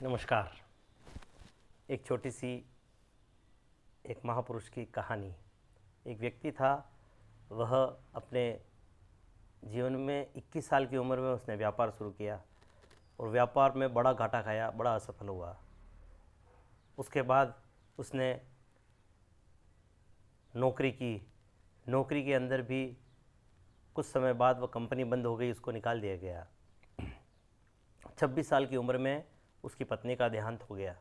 नमस्कार। एक छोटी सी एक महापुरुष की कहानी। एक व्यक्ति था, वह अपने जीवन में 21 साल की उम्र में उसने व्यापार शुरू किया और व्यापार में बड़ा घाटा खाया, बड़ा असफल हुआ। उसके बाद उसने नौकरी की। नौकरी के अंदर भी कुछ समय बाद वह कंपनी बंद हो गई, उसको निकाल दिया गया। 26 साल की उम्र में उसकी पत्नी का देहांत हो गया।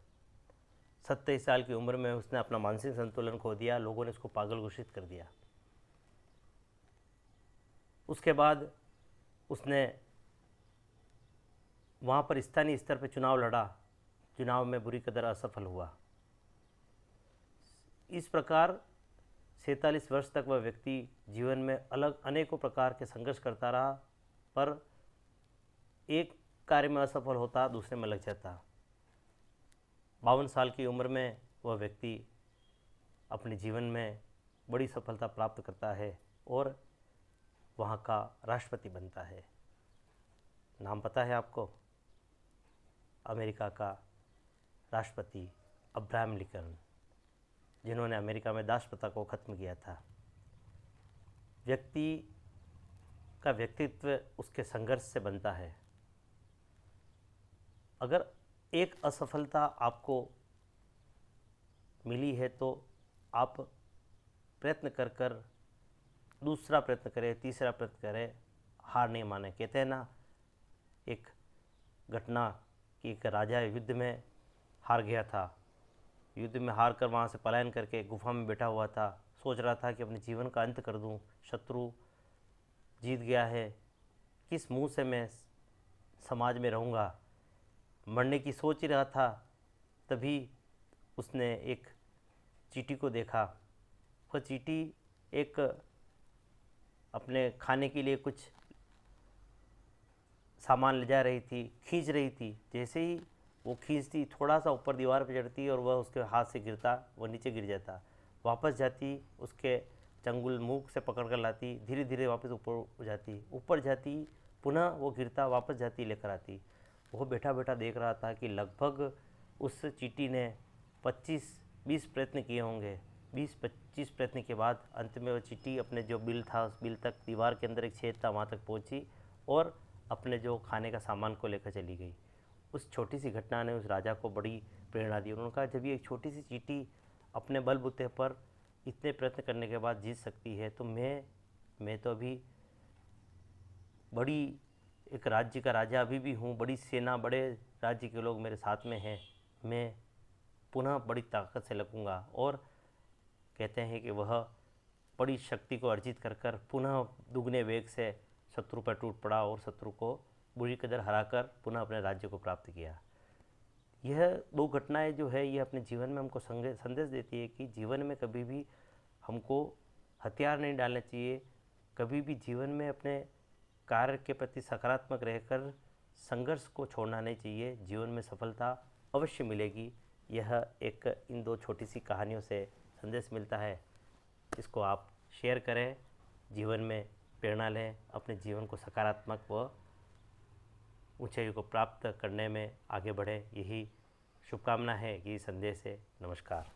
27 साल की उम्र में उसने अपना मानसिक संतुलन खो दिया, लोगों ने उसको पागल घोषित कर दिया। उसके बाद उसने वहाँ पर स्थानीय स्तर पर चुनाव लड़ा, चुनाव में बुरी कदर असफल हुआ। इस प्रकार 47 वर्ष तक वह व्यक्ति जीवन में अलग अनेकों प्रकार के संघर्ष करता रहा, पर एक कार्य में असफल होता, दूसरे में लग जाता। 52 साल की उम्र में वह व्यक्ति अपने जीवन में बड़ी सफलता प्राप्त करता है और वहाँ का राष्ट्रपति बनता है। नाम पता है आपको? अमेरिका का राष्ट्रपति अब्राहम लिंकन, जिन्होंने अमेरिका में दास प्रथा को ख़त्म किया था। व्यक्ति का व्यक्तित्व उसके संघर्ष से बनता है। अगर एक असफलता आपको मिली है तो आप प्रयत्न कर कर दूसरा प्रयत्न करें, तीसरा प्रयत्न करें, हार नहीं माने। कहते हैं ना, एक घटना कि एक राजा युद्ध में हार गया था। युद्ध में हार कर वहाँ से पलायन करके गुफा में बैठा हुआ था। सोच रहा था कि अपने जीवन का अंत कर दूँ, शत्रु जीत गया है, किस मुंह से मैं समाज में रहूँगा। मरने की सोच ही रहा था, तभी उसने एक चींटी को देखा। वह चींटी एक अपने खाने के लिए कुछ सामान ले जा रही थी, खींच रही थी। जैसे ही वो खींचती, थोड़ा सा ऊपर दीवार पर चढ़ती और वह उसके हाथ से गिरता, वह नीचे गिर जाता। वापस जाती, उसके चंगुल मुंह से पकड़ कर लाती, धीरे धीरे वापस ऊपर जाती, ऊपर जाती, पुनः वो गिरता, वापस जाती, लेकर आती। वो बैठा बैठा देख रहा था कि लगभग उस चींटी ने 25-20 प्रयत्न किए होंगे। 20-25 प्रयत्न के बाद अंत में वो चींटी अपने जो बिल था, उस बिल तक, दीवार के अंदर एक छेद था, वहाँ तक पहुँची और अपने जो खाने का सामान को लेकर चली गई। उस छोटी सी घटना ने उस राजा को बड़ी प्रेरणा दी। उन्होंने कहा, जब ये एक छोटी सी चींटी अपने बलबूते पर इतने प्रयत्न करने के बाद जीत सकती है, तो मैं तो अभी बड़ी एक राज्य का राजा अभी भी हूँ, बड़ी सेना, बड़े राज्य के लोग मेरे साथ में हैं, मैं पुनः बड़ी ताकत से लगूंगा। और कहते हैं कि वह बड़ी शक्ति को अर्जित कर कर पुनः दुगने वेग से शत्रु पर टूट पड़ा और शत्रु को बुरी कदर हराकर पुनः अपने राज्य को प्राप्त किया। यह दो घटनाएं जो है, ये अपने जीवन में हमको संदेश देती है कि जीवन में कभी भी हमको हथियार नहीं डालने चाहिए। कभी भी जीवन में अपने कार्य के प्रति सकारात्मक रहकर संघर्ष को छोड़ना नहीं चाहिए। जीवन में सफलता अवश्य मिलेगी। यह एक इन दो छोटी सी कहानियों से संदेश मिलता है। इसको आप शेयर करें, जीवन में प्रेरणा लें, अपने जीवन को सकारात्मक व ऊंचाई को प्राप्त करने में आगे बढ़ें। यही शुभकामना है, यही संदेश है। नमस्कार।